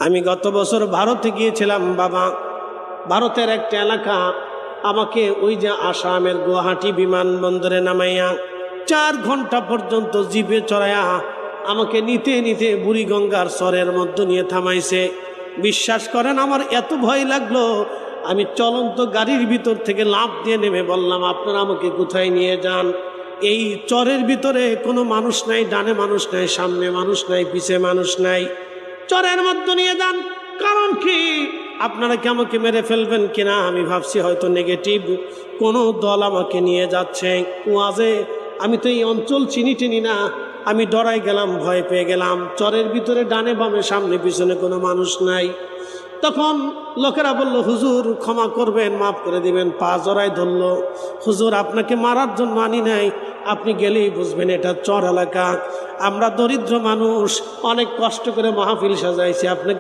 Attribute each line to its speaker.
Speaker 1: আমি গত বছর ভারতে গিয়েছিলাম বাবা। ভারতের একটা এলাকা, আমাকে ওই যে আসামের গুয়াহাটি বিমানবন্দরে নামাইয়া 4 ঘন্টা পর্যন্ত জিপে চড়াইয়া আমাকে নিতে নিতে বুড়িগঙ্গার চরের মধ্যে নিয়ে থামাইছে। বিশ্বাস করেন, আমার এত ভয় লাগলো, আমি চলন্ত গাড়ির ভিতর থেকে লাফ দিয়ে নেমে বললাম, আপনারা আমাকে কোথায় নিয়ে যান? এই চরের ভিতরে কোনো মানুষ নাই, ডানে মানুষ নাই, সামনে মানুষ নাই, পিছে মানুষ নাই, চরের মধ্যে নিয়ে যান। কারণ কি, আপনারা কি আমাকে মেরে ফেলবেন কিনা আমি ভাবছি হয়তো নেগেটিভ কোনো দল আমাকে নিয়ে যাচ্ছে ওয়াজে। আমি তো এই অঞ্চল চিনি না, আমি ডরাই গেলাম, ভয় পেয়ে গেলাম। চরের ভিতরে ডানে বামে সামনে পিছনে কোনো মানুষ নাই। তখন লোকেরা বলল, হুজুর ক্ষমা করবেন, মাফ করে দিবেন। পা জড়াই ধরলো, হুজুর আপনাকে মারার জন্য আনি নাই, আপনি গেলেই বুঝবেন এটা চর এলাকা, আমরা দরিদ্র মানুষ, অনেক কষ্ট করে মাহফিল সাজাইছি, আপনাকে